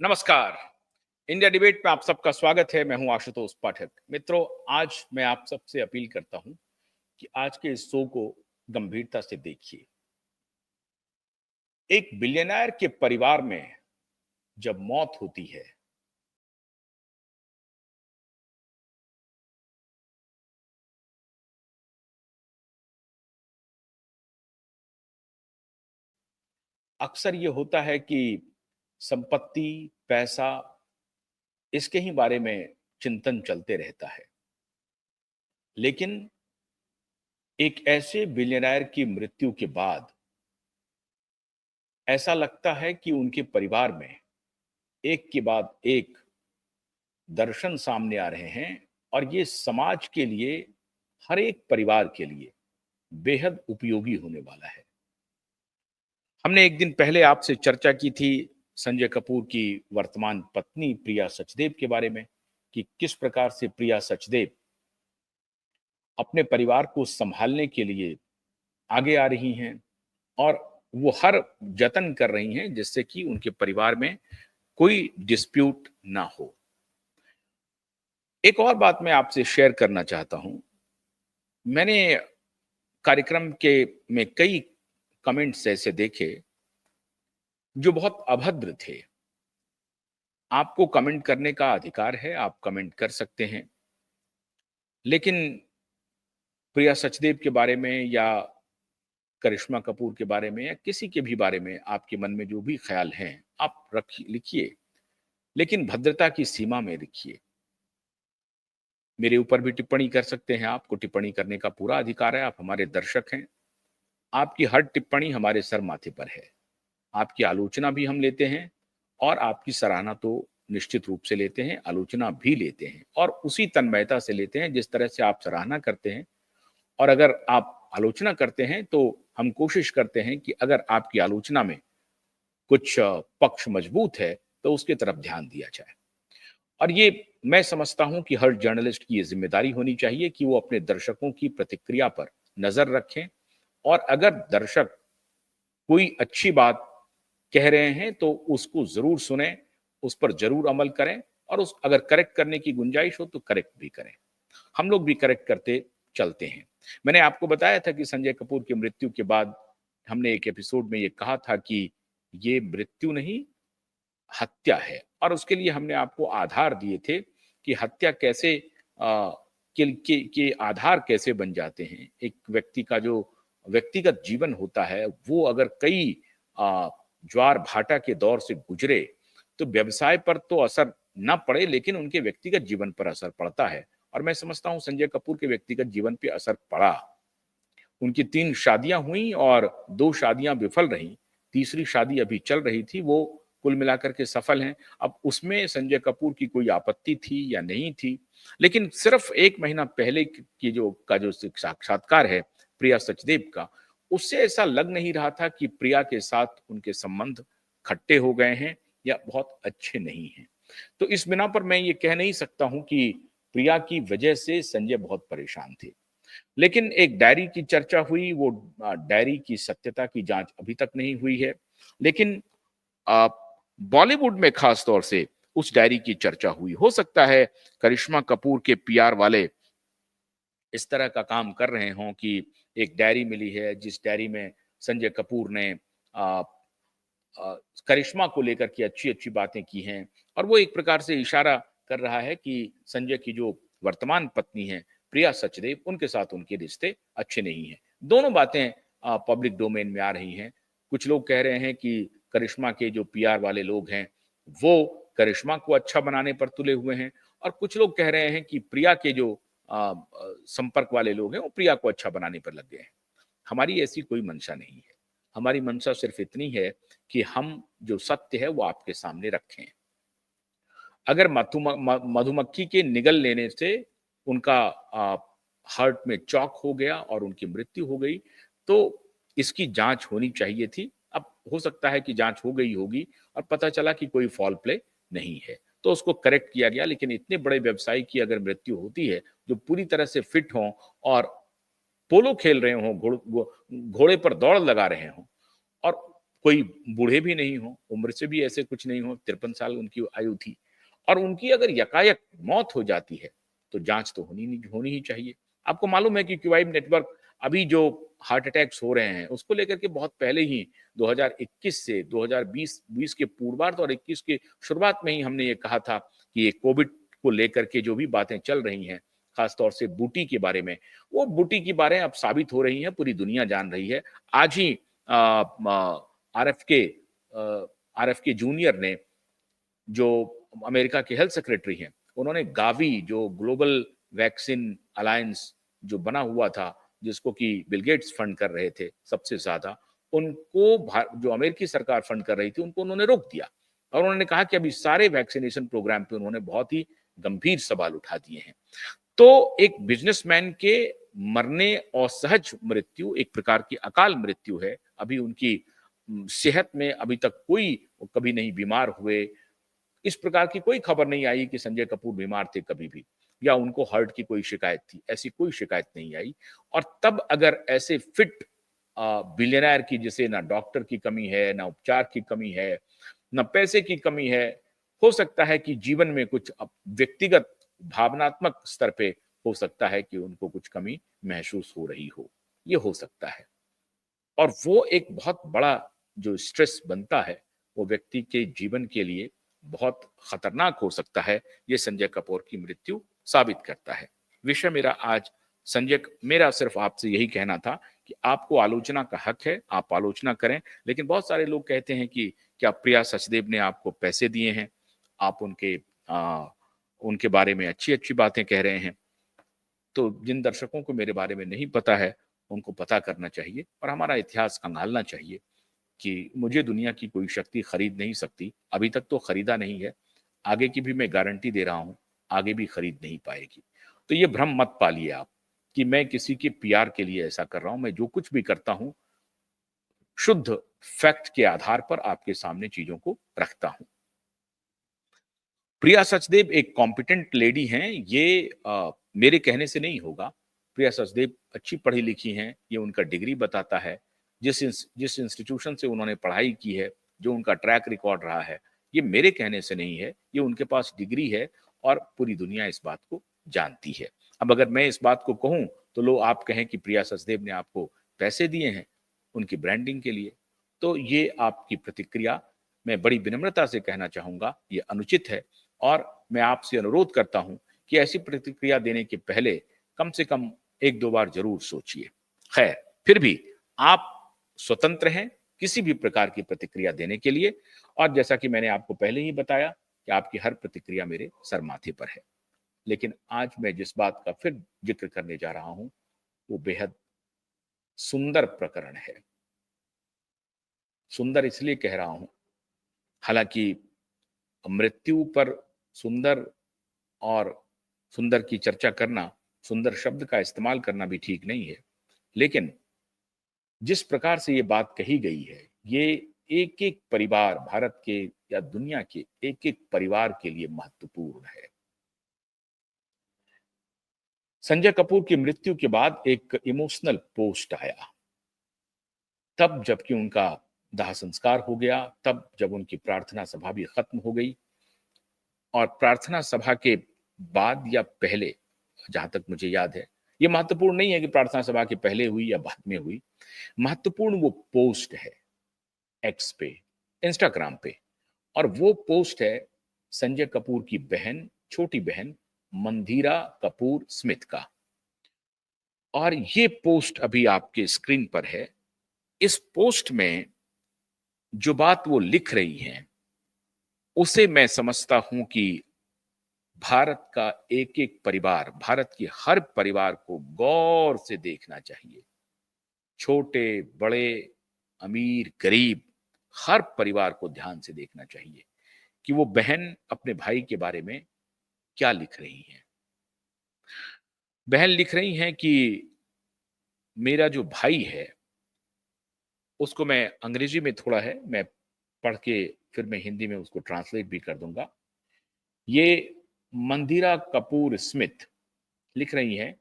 नमस्कार। India debate में आप सबका स्वागत है। मैं हूं आशुतोष पाठक। मित्रों, आज मैं आप सबसे अपील करता हूं कि आज के इस शो को गंभीरता से देखिए। एक बिलियनर के परिवार में जब मौत होती है, अक्सर ये होता है कि संपत्ति, पैसा, इसके ही बारे में चिंतन चलते रहता है। लेकिन एक ऐसे बिलियनर की मृत्यु के बाद ऐसा लगता है कि उनके परिवार में एक के बाद एक दर्शन सामने आ रहे हैं और ये समाज के लिए, हर एक परिवार के लिए बेहद उपयोगी होने वाला है। हमने एक दिन पहले आपसे चर्चा की थी संजय कपूर की वर्तमान पत्नी प्रिया सचदेव के बारे में कि किस प्रकार से प्रिया सचदेव अपने परिवार को संभालने के लिए आगे आ रही हैं और वो हर जतन कर रही हैं जिससे कि उनके परिवार में कोई डिस्प्यूट ना हो। एक और बात मैं आपसे शेयर करना चाहता हूं। मैंने कार्यक्रम के में कई कमेंट्स ऐसे देखे जो बहुत अभद्र थे। आपको कमेंट करने का अधिकार है, आप कमेंट कर सकते हैं। लेकिन प्रिया सचदेव के बारे में या करिश्मा कपूर के बारे में या किसी के भी बारे में आपके मन में जो भी ख्याल हैं, आप रखिए, लिखिए, लेकिन भद्रता की सीमा में लिखिए। मेरे ऊपर भी टिप्पणी कर सकते हैं, आपको टिप्पणी करने का पूरा अधिकार है, आप हमारे दर्शक हैं। आपकी हर टिप्पणी हमारे सर माथे पर है। आपकी आलोचना भी हम लेते हैं और आपकी सराहना तो निश्चित रूप से लेते हैं, आलोचना भी लेते हैं और उसी तन्मयता से लेते हैं जिस तरह से आप सराहना करते हैं। और अगर आप आलोचना करते हैं तो हम कोशिश करते हैं कि अगर आपकी आलोचना में कुछ पक्ष मजबूत है तो उसकी तरफ ध्यान दिया जाए। और ये मैं समझता हूं कि हर जर्नलिस्ट की ये जिम्मेदारी होनी चाहिए कि वो अपने दर्शकों की प्रतिक्रिया पर नजर रखें और अगर दर्शक कोई अच्छी बात कह रहे हैं तो उसको जरूर सुने, उस पर जरूर अमल करें और उस अगर करेक्ट करने की गुंजाइश हो तो करेक्ट भी करें। हम लोग भी करेक्ट करते चलते हैं। मैंने आपको बताया था कि संजय कपूर की मृत्यु के बाद हमने एक एपिसोड में ये कहा था कि ये मृत्यु नहीं, हत्या है और उसके लिए हमने आपको आधार दिए थे कि हत्या कैसे के आधार कैसे बन जाते हैं। एक व्यक्ति का जो व्यक्तिगत जीवन होता है वो अगर कई ज्वार भाटा के दौर से गुजरे तो व्यवसाय पर तो असर ना पड़े लेकिन उनके व्यक्तिगत जीवन पर असर पड़ता है। और मैं समझता हूं संजय कपूर के व्यक्तिगत जीवन पे असर पड़ा। उनकी 3 शादियां हुई और 2 शादियां विफल रहीं। तीसरी शादी अभी चल रही थी, वो कुल मिलाकर के सफल हैं। अब उसमें संजय कपूर की कोई आपत्ति थी या नहीं थी, लेकिन सिर्फ 1 महीना पहले की जो साक्षात्कार है प्रिया सचदेव का, उससे ऐसा लग नहीं रहा था कि प्रिया के साथ उनके संबंध खट्टे हो गए हैं या बहुत अच्छे नहीं हैं। तो इस बिना पर मैं ये कह नहीं सकता हूं कि प्रिया की वजह से संजय बहुत परेशान थे। लेकिन एक डायरी की चर्चा हुई, वो डायरी की सत्यता की जांच अभी तक नहीं हुई है। लेकिन अ, बॉलीवुड में खास तौर से उस डायरी की चर्चा हुई। हो सकता है करिश्मा कपूर के पीआर वाले इस तरह का काम कर रहे हों कि एक डायरी मिली है जिस डायरी में संजय कपूर ने अ, करिश्मा को लेकर के अच्छी-अच्छी बातें की हैं और वो एक प्रकार से इशारा कर रहा है कि संजय की जो वर्तमान पत्नी है, प्रिया सचदेव, उनके साथ उनके रिश्ते अच्छे नहीं हैं। दोनों बातें पब्लिक डोमेन में आ रही हैं। कुछ लोग कह रहे हैं कि करिश्मा के जो पीआर वाले लोग हैं, वो करिश्मा को अच्छा बनाने पर तुले हुए हैं और कुछ लोग कह रहे हैं कि प्रिया के जो संपर्क वाले लोग हैं, वो प्रिया को अच्छा बनाने पर लग गए हैं। हमारी ऐसी कोई मंशा नहीं है। हमारी मंशा सिर्फ इतनी है कि हम जो सत्य है वो आपके सामने रखें। अगर मधुमक्खी के निगल लेने से उनका हार्ट में चॉक हो गया और उनकी मृत्यु हो गई तो इसकी जांच होनी चाहिए थी। अब हो सकता है कि जांच हो गई होगी और पता चला कि कोई फॉल प्ले नहीं है तो उसको करेक्ट किया गया। लेकिन इतने बड़े व्यवसायी की अगर मृत्यु होती है जो पूरी तरह से फिट हों और पोलो खेल रहे हों, घोड़े पर दौड़ लगा रहे हों और कोई बूढ़े भी नहीं हो, उम्र से भी ऐसे कुछ नहीं हो, 53 साल उनकी आयु थी और उनकी अगर यकायक मौत हो जाती है, तो जाँच तो होनी ही चाहिए। आपको मालूम है कि क्यूआईब नेटवर्क अभी जो हार्ट अटैक्स हो रहे हैं, उसको लेकर के बहुत पहले ही 2021 से 2020 के पूर्वार्ध और 21 के शुरुआत में ही हमने ये कहा था कि ये कोविड को लेकर के जो भी बातें चल रही हैं, खास तौर से बूटी के बारे में, वो बूटी की बातें अब साबित हो रही हैं, पूरी दुनिया जान रही है। आज ही आरएफके आरएफके जूनियर ने जो अमेरिका के हेल्थ सेक्रेटरी हैं, उन्होंने गावी जो ग्लोबल वैक्सीन अलायंस जो बना हुआ था, जिसको कि बिल गेट्स फंड कर रहे थे सबसे ज़्यादा, उनको जो अमेरिकी सरकार फंड कर रही थी, उनको उन्होंने रोक दिया और उन्होंने कहा कि अभी सारे वैक्सीनेशन प्रोग्राम पे उन्होंने बहुत ही गंभीर सवाल उठा दिए हैं। तो एक बिजनेसमैन के मरने और सहज मृत्यु एक प्रकार की अकाल मृत्यु है। अभी उनकी सेहत में अभी तक कोई कभी नहीं बीमार हुए, इस प्रकार की कोई खबर नहीं आई कि संजय कपूर बीमार थे कभी भी या उनको हार्ट की कोई शिकायत थी, ऐसी कोई शिकायत नहीं आई। और तब अगर ऐसे फिट बिलियनेयर की जिसे ना डॉक्टर की कमी है, ना उपचार की कमी है, ना पैसे की कमी है, हो सकता है कि जीवन में कुछ व्यक्तिगत भावनात्मक स्तर पे हो सकता है कि उनको कुछ कमी महसूस हो रही हो, ये हो सकता है। और वो एक बहुत बड़ा जो स्ट्रेस बनता है, वो व्यक्ति के जीवन के लिए बहुत खतरनाक हो सकता है, ये संजय कपूर की मृत्यु साबित करता है। विषय मेरा आज मेरा सिर्फ आपसे यही कहना था कि आपको आलोचना का हक है, आप आलोचना करें, लेकिन बहुत सारे लोग कहते हैं कि क्या प्रिया सचदेव ने आपको पैसे दिए हैं? आप उनके बारे में अच्छी-अच्छी बातें कह रहे हैं। तो जिन दर्शकों को मेरे बारे में नहीं पता है, उनको पता करना चाहिए और हमारा इतिहास खंगालना चाहिए कि मुझे दुनिया की कोई शक्ति खरीद नहीं सकती। अभी तक तो खरीदा नहीं है, आगे की भी मैं गारंटी दे रहा हूँ, आगे भी खरीद नहीं पाएगी। तो ये भ्रम मत पालिए आप कि मैं किसी के पीआर के लिए ऐसा कर रहा हूँ। मैं जो कुछ भी करता हूँ, शुद्ध फैक्ट के आधार पर आपके सामने चीज़ों को रखता हूँ। प्रिया सचदेव एक कॉम्पिटेंट लेडी हैं, ये मेरे कहने से नहीं होगा। प्रिया सचदेव अच्छी पढ़ी-लिखी हैं, ये उनका डिग्री बताता है। जिस इंस्टीट्यूशन से उन्होंने पढ़ाई की है, जो उनका ट्रैक रिकॉर्ड रहा है, ये मेरे कहने से नहीं है, ये उनके पास डिग्री है और पूरी दुनिया इस बात को जानती है। अब अगर मैं इस बात को कहूँ, तो लोग आप कहें कि प्रिया सचदेव ने आपको पैसे दिए हैं, उनकी ब्रांडिंग के लिए, तो ये आपकी प्रतिक्रिया मैं बड़ी विनम्रता से कहना चाहूँगा, ये अनुचित है और मैं आपसे अनुरोध करता हूँ कि ऐसी प्रतिक्रिया देने के पहले कम से कम 1-2 बार ज़रूर सोचिए। खैर, फिर भी आप स्वतंत्र हैं किसी भी प्रकार की प्रतिक्रिया देने के लिए और जैसा कि मैंने आपको पहले ही बताया कि आपकी हर प्रतिक्रिया मेरे सर माथे पर है। लेकिन आज मैं जिस बात का फिर ज़िक्र करने जा रहा हूँ, वो बेहद सुंदर प्रकरण है। सुंदर इसलिए कह रहा हूँ, हालाँकि मृत्यु पर सुंदर और सुंदर की चर्चा करना, सुंदर शब्द का इस्तेमाल करना भी ठीक नहीं है। लेकिन जिस प्रकार से ये बात कही गई है, ये एक-एक परिवार भारत के या दुनिया के एक-एक परिवार के लिए महत्वपूर्ण है। संजय कपूर की मृत्यु के बाद एक इमोशनल पोस्ट आया। तब जबकि उनका दाह संस्कार हो गया, तब जब उनकी प्रार्थना सभा भी खत्म हो गई और प्रार्थना सभा के बाद या पहले, जहाँ तक मुझे याद है, ये महत्वपूर्ण नहीं है कि प्रार्थना सभा के पहले हुई या बाद में हुई। महत्वपूर्ण वो पोस्ट है एक्स पे, इंस्टाग्राम पे और वो पोस्ट है संजय कपूर की बहन, छोटी बहन मंदीरा कपूर स्मिथ का और ये पोस्ट अभी आपके स्क्रीन पर है। इस पोस्ट में जो बात वो लिख रही हैं, उसे मैं समझता हूँ कि भारत का एक-एक परिवार, भारत के हर परिवार को गौर से देखना चाहिए। छोटे, बड़े, अमीर, गरीब, हर परिवार को ध्यान से देखना चाहिए कि वो बहन अपने भाई के बारे में क्या लिख रही हैं। बहन लिख रही हैं कि मेरा जो भाई है, उसको मैं अंग्रेजी में थोड़ा है, मैं पढ़ के फिर मैं हिंदी में उसको ट्रांसलेट भी कर दूँगा। ये मंदिरा कपूर स्मिथ लिख रही हैं,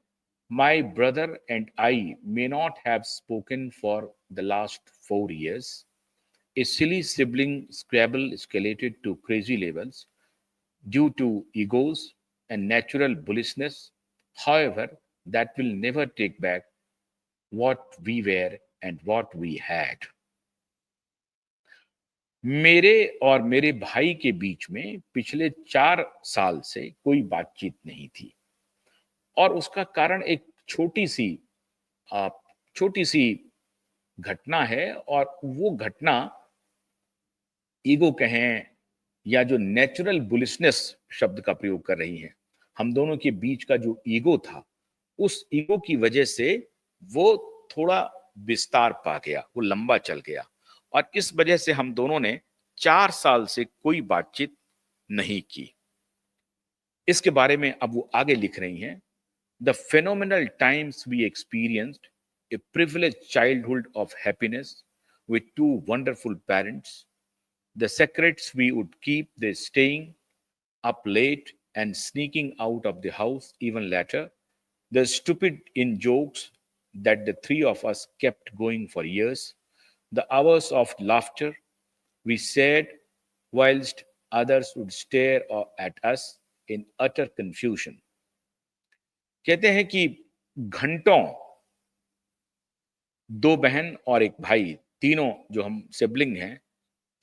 my brother and I may not have spoken for the last 4 years. A silly sibling squabble escalated to crazy levels due to egos and natural bullishness. However, that will never take back what we were and what we had. मेरे और मेरे भाई के बीच में पिछले 4 साल से कोई बातचीत नहीं थी और उसका कारण एक छोटी सी आ, छोटी सी घटना है और वो घटना ईगो कहें या जो नेचुरल बुलिशनेस शब्द का प्रयोग कर रही हैं, हम दोनों के बीच का जो ईगो था, उस ईगो की वजह से वो थोड़ा विस्तार पा गया, वो लंबा चल गया और इस वजह से हम दोनों ने 4 साल से कोई बातचीत नहीं की। इसके बारे में अब वो आगे लिख रही हैं, the phenomenal times we experienced, a privileged childhood of happiness with two wonderful parents, the secrets we would keep, the staying up late and sneaking out of the house even later, the stupid in jokes that the three of us kept going for years, the hours of laughter we shared whilst others would stare at us in utter confusion. कहते हैं कि घंटों दो बहन और एक भाई, तीनों जो हम सिबलिंग हैं,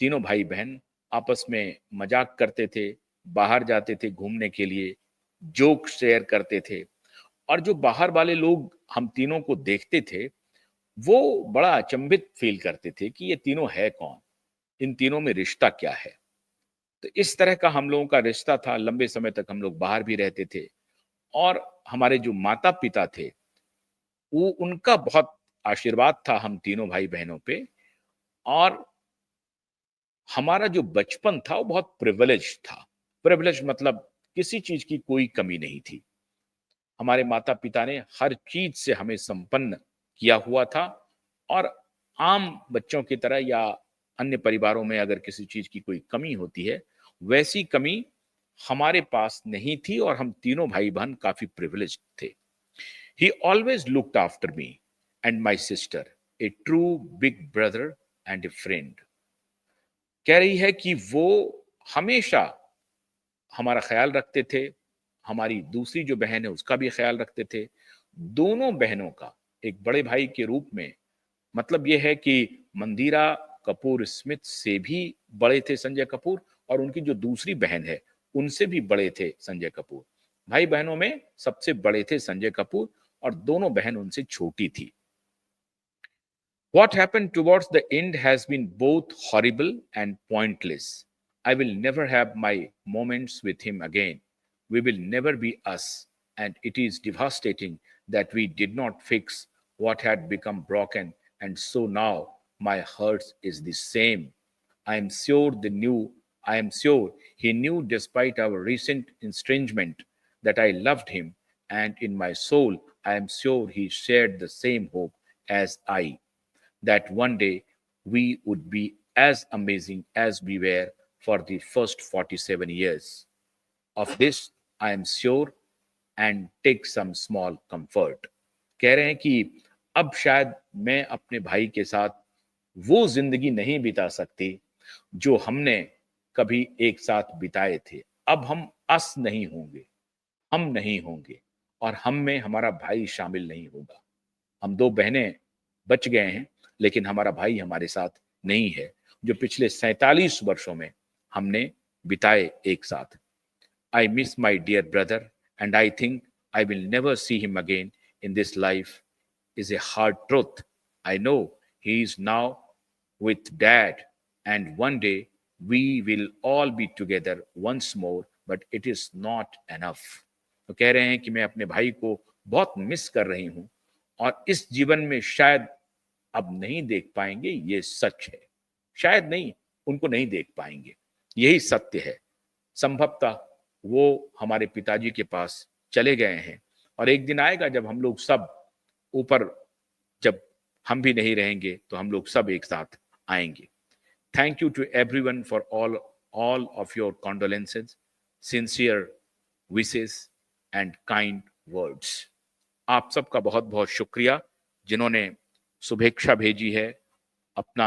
तीनों भाई बहन आपस में मजाक करते थे, बाहर जाते थे घूमने के लिए, जोक शेयर करते थे और जो बाहर वाले लोग हम तीनों को देखते थे, वो बड़ा अचंभित फील करते थे कि ये तीनों है कौन? इन तीनों में रिश्ता क्या है? तो इस तरह का हम लोगों का रिश्ता था, लंबे समय तक हम लोग बाहर भी रहते थे और हमारे जो माता-पिता थे, वो उनका बहुत आशीर्वाद था हम तीनों भाई-बहनों पे और हमारा जो बचपन था वो बहुत प्रिविलेज्ड था। प्रिविलेज मतलब किसी चीज़ की कोई कमी नहीं थी। हमारे माता-पिता ने हर चीज़ से हमें संपन्न किया हुआ था और आम बच्चों की तरह या अन्य परिवारों में अगर किसी चीज़ की कोई कमी होती है, वैसी कमी हमारे पास नहीं थी और हम तीनों भाई-बहन काफ़ी प्रिविलेज्ड थे। He always looked after me and my sister, a true big brother and a friend. कह रही है कि वो हमेशा हमारा ख्याल रखते थे, हमारी दूसरी जो बहन है उसका भी ख्याल रखते थे। दोनों बहनों का एक बड़े भाई के रूप में मतलब ये है कि मंदिरा कपूर स्मिथ से भी बड़े थे संजय कपूर और उनकी जो दूसरी बहन है, उनसे भी बड़े थे संजय कपूर। भाई-बहनों में सबसे बड़े थे संजय कपूर और दोनों बहन उनसे छोटी थी। What happened towards the end has been both horrible and pointless. I will never have my moments with him again. We will never be us, and it is devastating that we did not fix what had become broken, and so now my heart is the same. I am sure I am sure he knew despite our recent estrangement that I loved him, and in my soul I am sure he shared the same hope as I that one day we would be as amazing as we were for the first 47 years. Of this, I am sure and take some small comfort. कह रहे हैं कि अब शायद मैं अपने भाई के साथ वो जिंदगी नहीं बिता सकती जो हमने कभी एक साथ बिताए थे। अब हम अस नहीं होंगे, हम नहीं होंगे और हम में हमारा भाई शामिल नहीं होगा। हम 2 बहनें बच गए हैं, लेकिन हमारा भाई हमारे साथ नहीं है, जो पिछले 47 वर्षों में हमने बिताए एक साथ। I miss my dear brother and I think I will never see him again in this life is a hard truth. I know he is now with dad and one day we will all be together once more but it is not enough. तो कह रहे हैं कि मैं अपने भाई को बहुत मिस कर रही हूँ और इस जीवन में शायद अब नहीं देख पाएंगे, ये सच है। शायद नहीं, उनको नहीं देख पाएंगे, यही सत्य है। संभवतः वो हमारे पिताजी के पास चले गए हैं और एक दिन आएगा जब हम लोग सब ऊपर, जब हम भी नहीं रहेंगे तो हम लोग सब एक साथ आएंगे। Thank you to everyone for all of your condolences, sincere wishes and kind words. आप सबका बहुत बहुत शुक्रिया जिन्होंने शुभेच्छा भेजी है, अपना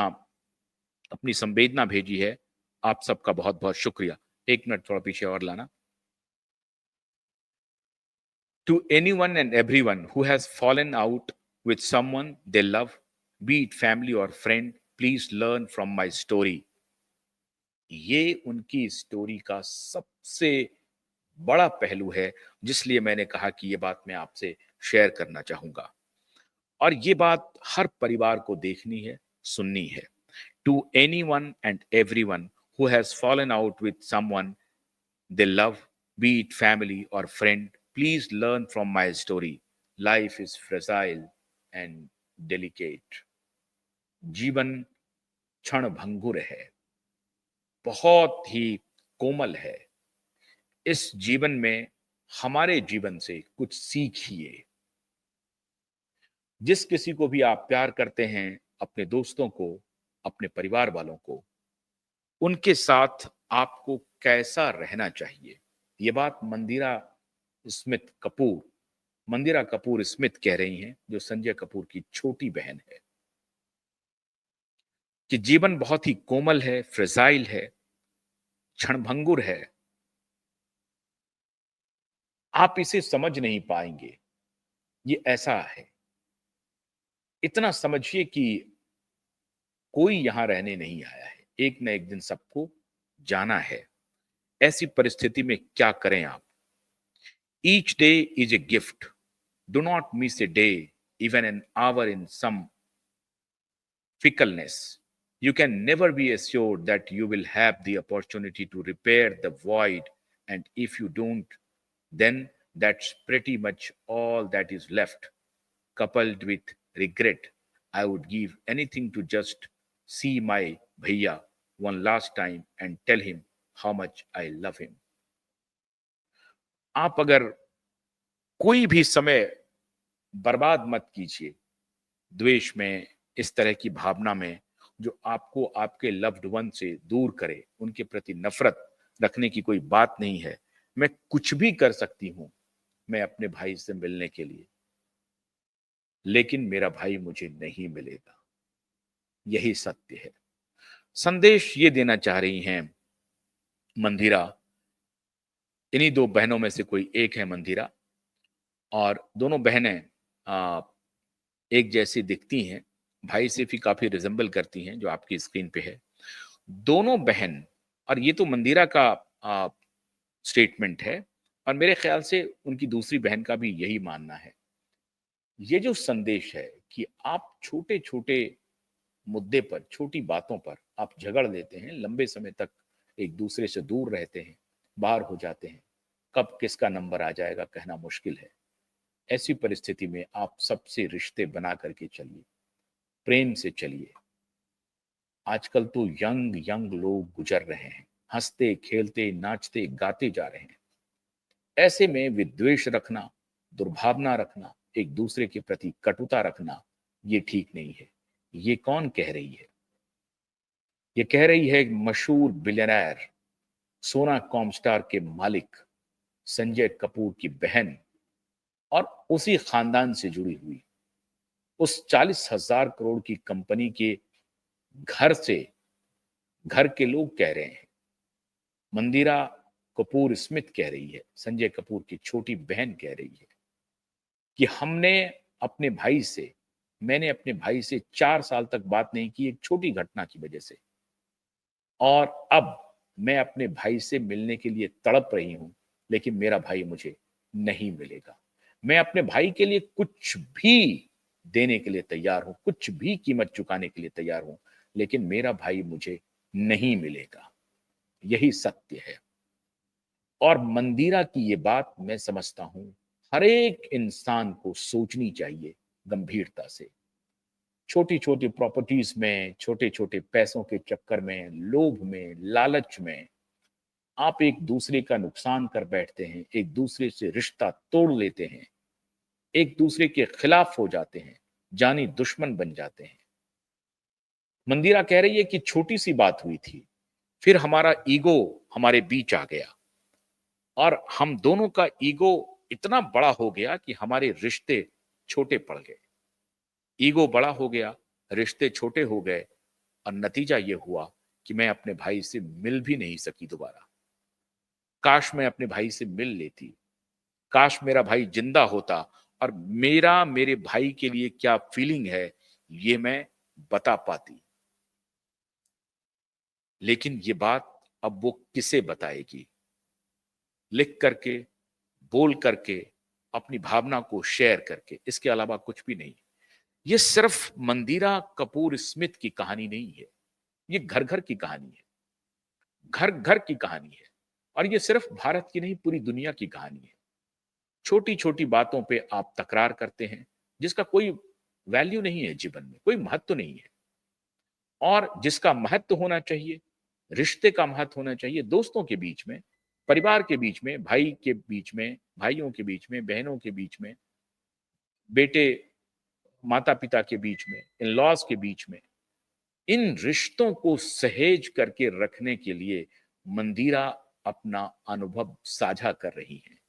अपनी संवेदना भेजी है। आप सबका बहुत-बहुत शुक्रिया। 1 मिनट थोड़ा पीछे और लाना। To anyone and everyone who has fallen out with someone they love, be it family or friend, please learn from my story. ये उनकी स्टोरी का सबसे बड़ा पहलू है, जिसलिए मैंने कहा कि ये बात मैं आपसे शेयर करना चाहूँगा। और ये बात हर परिवार को देखनी है, सुननी है। To anyone and everyone who has fallen out with someone they love, be it family or friend, please learn from my story. Life is fragile and delicate. जीवन क्षणभंगुर है, बहुत ही कोमल है। इस जीवन में हमारे जीवन से कुछ सीखिए। जिस किसी को भी आप प्यार करते हैं, अपने दोस्तों को, अपने परिवार वालों को, उनके साथ आपको कैसा रहना चाहिए? ये बात मंदिरा कपूर स्मिथ कह रही हैं, जो संजय कपूर की छोटी बहन है, कि जीवन बहुत ही कोमल है, फ्रेजाइल है, क्षणभंगुर है। आप इसे समझ नहीं पाएंगे। ये ऐसा है। इतना समझिए कि कोई यहां रहने नहीं आया है। एक न एक दिन सबको जाना है। ऐसी परिस्थिति में क्या करें आप? Each day is a gift. Do not miss a day, even an hour in some fickleness. You can never be assured that you will have the opportunity to repair the void, and if you don't, then that's pretty much all that is left. Coupled with regret, I would give anything to just see my bhaiya one last time and tell him how much I love him. आप अगर कोई भी समय बर्बाद मत कीजिए द्वेष में, इस तरह की भावना में, जो आपको आपके लव्ड वन से दूर करे। उनके प्रति नफरत रखने की कोई बात नहीं है। मैं कुछ भी कर सकती हूं मैं अपने भाई से मिलने के लिए, लेकिन मेरा भाई मुझे नहीं मिलेगा। यही सत्य है। संदेश ये देना चाह रही हैं मंदिरा। इन्हीं दो बहनों में से कोई एक है मंदिरा, और दोनों बहनें आ, एक जैसी दिखती हैं, भाई से भी काफी रिजेंबल करती हैं, जो आपकी स्क्रीन पे है। दोनों बहन, और ये तो मंदिरा का स्टेटमेंट है, और मेरे ख्याल से उनकी दूसरी बहन का भी यही मानना है। ये जो संदेश है कि आप छोटे छोटे मुद्दे पर, छोटी बातों पर आप झगड़ लेते हैं, लंबे समय तक एक दूसरे से दूर रहते हैं, बाहर हो जाते हैं, कब किसका नंबर आ जाएगा कहना मुश्किल है। ऐसी परिस्थिति में आप सबसे रिश्ते बना करके चलिए, प्रेम से चलिए। आजकल तो यंग यंग लोग गुजर रहे हैं, हंसते खेलते नाचते गाते जा रहे हैं। ऐसे में विद्वेष रखना, दुर्भावना रखना, एक दूसरे के प्रति कटुता रखना, ये ठीक नहीं है। ये कौन कह रही है? ये कह रही है एक मशहूर बिलियनर, सोना कॉमस्टार के मालिक संजय कपूर की बहन, और उसी खानदान से जुड़ी हुई, उस 40,000 करोड़ की कंपनी के घर से, घर के लोग कह रहे हैं। मंदिरा कपूर स्मिथ कह रही है, संजय कपूर की छोटी बहन कह रही है कि अपने भाई से मैंने अपने भाई से 4 साल तक बात नहीं की, एक छोटी घटना की वजह से, और अब मैं अपने भाई से मिलने के लिए तड़प रही हूं, लेकिन मेरा भाई मुझे नहीं मिलेगा। मैं अपने भाई के लिए कुछ भी देने के लिए तैयार हूं, कुछ भी कीमत चुकाने के लिए तैयार हूं, लेकिन मेरा भाई मुझे नहीं मिलेगा। यही सत्य है। और मंदिरा की ये बात मैं समझता हूं हर एक इंसान को सोचनी चाहिए गंभीरता से। छोटी छोटी प्रॉपर्टीज में, छोटे छोटे पैसों के चक्कर में, लोभ में, लालच में आप एक दूसरे का नुकसान कर बैठते हैं, एक दूसरे से रिश्ता तोड़ लेते हैं, एक दूसरे के खिलाफ हो जाते हैं, जानी दुश्मन बन जाते हैं। मंदिरा कह रही है कि छोटी सी बात हुई थी, फिर हमारा ईगो हमारे बीच आ गया, और हम दोनों का ईगो इतना बड़ा हो गया कि हमारे रिश्ते छोटे पड़ गए। ईगो बड़ा हो गया, रिश्ते छोटे हो गए, और नतीजा ये हुआ कि मैं अपने भाई से मिल भी नहीं सकी दोबारा। काश मैं अपने भाई से मिल लेती, काश मेरा भाई जिंदा होता और मेरा मेरे भाई के लिए क्या फीलिंग है ये मैं बता पाती। लेकिन ये बात अब वो किसे बताएगी? लिख करके, बोल करके, अपनी भावना को शेयर करके, इसके अलावा कुछ भी नहीं। ये सिर्फ मंदिरा कपूर स्मिथ की कहानी नहीं है, ये घर-घर की कहानी है, घर-घर की कहानी है और ये सिर्फ भारत की नहीं पूरी दुनिया की कहानी है। छोटी-छोटी बातों पे आप तकरार करते हैं, जिसका कोई वैल्यू नहीं है जीवन में, कोई महत्व नहीं है और जिसका महत्व होना चाहिए, रिश्ते का महत्व होना चाहिए दोस्तों के बीच में, परिवार के बीच में, भाई के बीच में, भाइयों के बीच में, बहनों के बीच में, बेटे माता-पिता के बीच में, इन-लॉज़ के बीच में, इन रिश्तों को सहेज करके रखने के लिए मंदिरा अपना अनुभव साझा कर रही हैं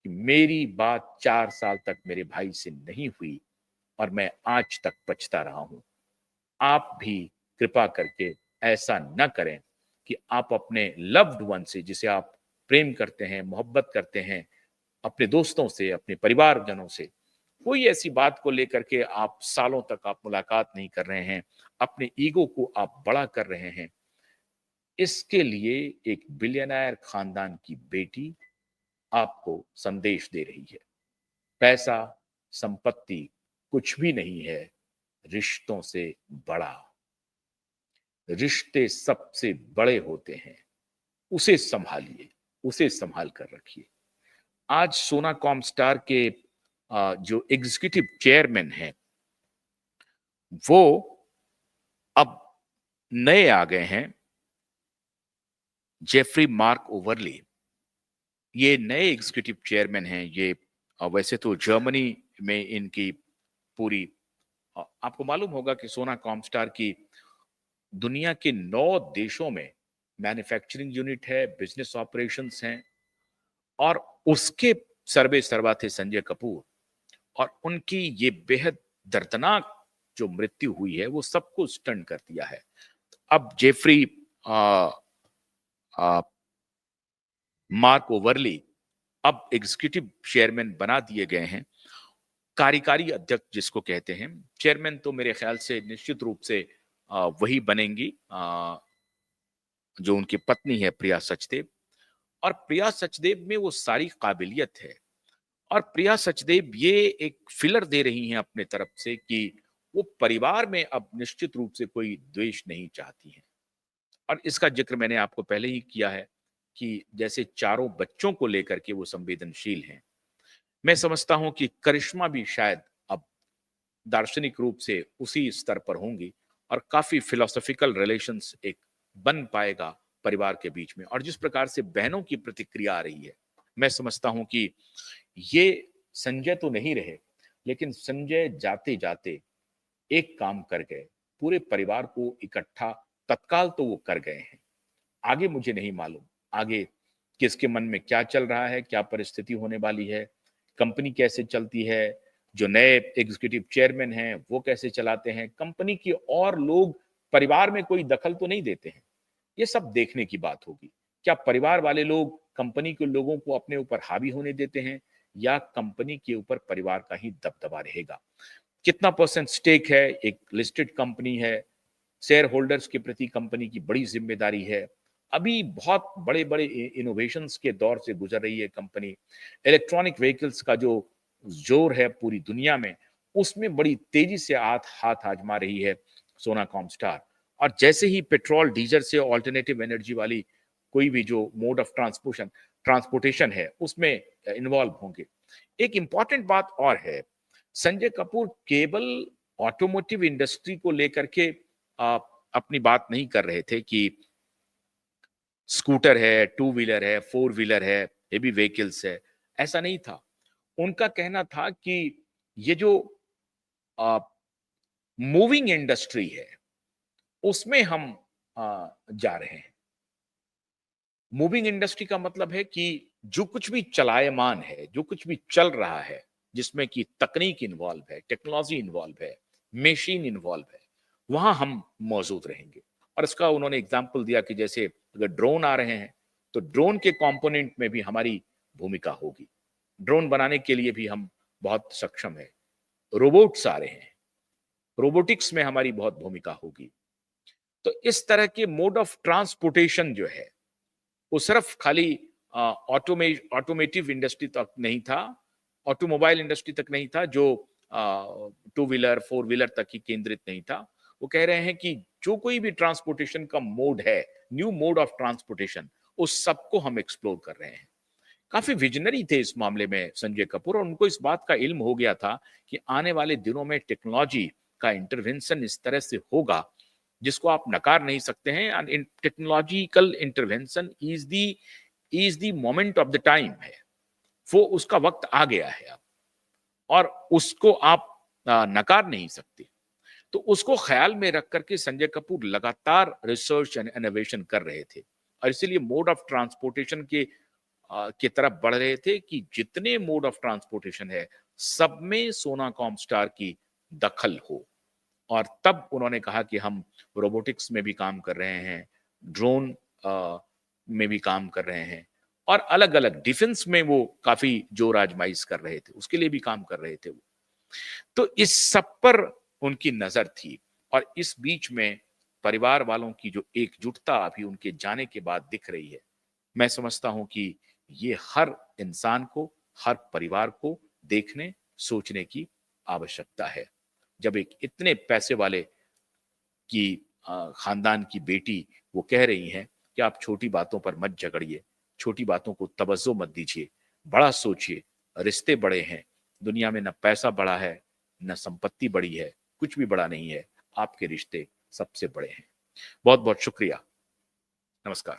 कि मेरी बात 4 साल तक मेरे भाई से नहीं हुई और मैं आज तक पछता रहा हूं। आप भी कृपा करके ऐसा न करें कि आप अपने लव्ड वन से जिसे आप प्रेम करते हैं, मोहब्बत करते हैं, अपने दोस्तों से, अपने परिवारजनों से, कोई ऐसी बात को लेकर के आप सालों तक आप मुलाकात नहीं कर रहे हैं, अपने ईगो को आप बड़ा कर रहे हैं। इसके लिए एक बिलियनेयर खानदान की बेटी आपको संदेश दे रही है। पैसा, संपत्ति कुछ भी नहीं है रिश्तों से बड़ा। रिश्ते सबसे बड़े होते हैं। उसे सँभालिए, उसे सँभाल कर रखिए। आज सोना कॉमस्टार के जो एग्जीक्यूटिव चेयरमैन हैं, वो अब नए आ गए हैं, जेफरी मार्क ओवरली। ये नए एग्जीक्यूटिव चेयरमैन हैं। ये वैसे तो जर्मनी में इनकी पूरी आपको मालूम होगा कि सोना कॉमस्टार की दुनिया के 9 देशों में मैन्युफैक्चरिंग यूनिट है, बिज़नेस ऑपरेशंस हैं और उसके सर्वे सर्वा थे संजय कपूर और उनकी ये बेहद दर्दनाक जो मृत्यु हुई है, वो सबको स्टन कर दिया है। अब जेफरी अ अ, मार्क ओवरली अब एग्जीक्यूटिव चेयरमैन बना दिए गए हैं। कार्यकारी अध्यक्ष जिसको कहते हैं, चेयरमैन तो मेरे ख्याल से निश्चित रूप से वही बनेंगी जो उनकी पत्नी है प्रिया सचदेव और प्रिया सचदेव में वो सारी काबिलियत है और प्रिया सचदेव ये एक फिलर दे रही हैं अपने तरफ से कि वो परिवार में अब निश्चित रूप से कोई द्वेष नहीं चाहती हैं और इसका जिक्र मैंने आपको पहले ही किया है कि जैसे चारों बच्चों को लेकर के वो संवेदनशील हैं। मैं समझता हूं कि करिश्मा भी शायद अब दार्शनिक रूप से उसी स्तर पर होंगी और काफी फिलोसॉफिकल रिलेशंस एक बन पाएगा परिवार के बीच में और जिस प्रकार से बहनों की प्रतिक्रिया आ रही है मैं समझता हूं कि ये संजय तो नहीं रहे लेकिन संजय जाते जाते एक काम कर गए पूरे परिवार को इकट्ठा तत्काल तो वो कर गए हैं आगे मुझे नहीं मालूम आगे किसके मन में क्या चल रहा है क्या परिस्थिति होने वाली है कंपनी कैसे चलती है जो नए एग्जीक्यूटिव चेयरमैन हैं वो कैसे चलाते हैं कंपनी की और लोग परिवार में कोई दखल तो नहीं देते हैं ये सब देखने की बात होगी क्या परिवार वाले लोग कंपनी के लोगों को अपने ऊपर हावी होने देते हैं या कंपनी के ऊपर परिवार का ही दबदबा रहेगा कितना परसेंट स्टेक है एक लिस्टेड कंपनी है शेयर होल्डर्स के प्रति कंपनी की बड़ी जिम्मेदारी है अभी बहुत बड़े बड़े इनोवेशंस के दौर से गुजर रही है कंपनी इलेक्ट्रॉनिक व्हीकल्स का जो जोर है पूरी दुनिया में उसमें बड़ी तेजी से हाथ आजमा रही है सोना कॉमस्टार और जैसे ही पेट्रोल डीजल से ऑल्टरनेटिव एनर्जी वाली कोई भी जो मोड ऑफ ट्रांसपोर्टेशन है उसमें इन्वॉल्व होंगे एक इंपॉर्टेंट बात और है संजय कपूर केवल ऑटोमोटिव इंडस्ट्री को लेकर के अपनी बात नहीं कर रहे थे कि स्कूटर है टू व्हीलर है फोर व्हीलर है हेवी व्हीकल्स है ऐसा नहीं था उनका कहना था कि ये जो मूविंग इंडस्ट्री है उसमें हम जा रहे हैं मूविंग इंडस्ट्री का मतलब है कि जो कुछ भी चलायमान है जो कुछ भी चल रहा है जिसमें कि तकनीक इन्वॉल्व है टेक्नोलॉजी इन्वॉल्व है मशीन इन्वॉल्व है वहां हम मौजूद रहेंगे। और इसका उन्होंने एग्जाम्पल दिया कि जैसे अगर ड्रोन आ रहे हैं तो ड्रोन के कंपोनेंट में भी हमारी भूमिका होगी। ड्रोन बनाने के लिए भी हम बहुत सक्षम है। रोबोट्स आ रहे हैं, रोबोटिक्स में हमारी बहुत भूमिका होगी। तो इस तरह के मोड ऑफ ट्रांसपोर्टेशन जो है वो सिर्फ खाली ऑटोमेटिव इंडस्ट्री तक नहीं था, ऑटोमोबाइल इंडस्ट्री तक नहीं था, जो टू व्हीलर फोर व्हीलर तक ही केंद्रित नहीं था। वो कह रहे हैं कि जो कोई भी ट्रांसपोर्टेशन का मोड है, न्यू मोड ऑफ ट्रांसपोर्टेशन, उस सबको हम एक्सप्लोर कर रहे हैं। काफी विजनरी थे इस मामले में संजय कपूर, और उनको इस बात का इल्म हो गया था कि आने वाले दिनों में टेक्नोलॉजी का इंटरवेंशन इस तरह से होगा जिसको आप नकार नहीं सकते हैं। Technological intervention is the moment of the time है, वो उसका वक्त आ गया है अब, और उसको आप नकार नहीं सकते। तो उसको ख्याल में रख करके संजय कपूर लगातार रिसर्च एंड इनोवेशन कर रहे थे, और इसीलिए मोड ऑफ ट्रांसपोर्टेशन की तरफ बढ़ रहे थे कि जितने मोड ऑफ ट्रांसपोर्टेशन है सब में सोनाकॉम स्टार की दखल हो। और तब उन्होंने कहा कि हम रोबोटिक्स में भी काम कर रहे हैं, ड्रोन में भी काम कर रहे हैं, और अलग अलग डिफेंस में वो काफी जोर आजमाइश कर रहे थे, उसके लिए भी काम कर रहे थे वो। तो इस सब पर उनकी नजर थी, और इस बीच में परिवार वालों की जो एकजुटता अभी उनके जाने के बाद दिख रही है, मैं समझता हूं कि ये हर इंसान को, हर परिवार को देखने सोचने की आवश्यकता है। जब एक इतने पैसे वाले की खानदान की बेटी वो कह रही हैं कि आप छोटी बातों पर मत झगड़िए, छोटी बातों को तवज्जो मत दीजिए, बड़ा सोचिए, रिश्ते बड़े हैं, दुनिया में न पैसा बड़ा है, न संपत्ति बड़ी है, कुछ भी बड़ा नहीं है, आपके रिश्ते सबसे बड़े हैं। बहुत बहुत शुक्रिया। नमस्कार।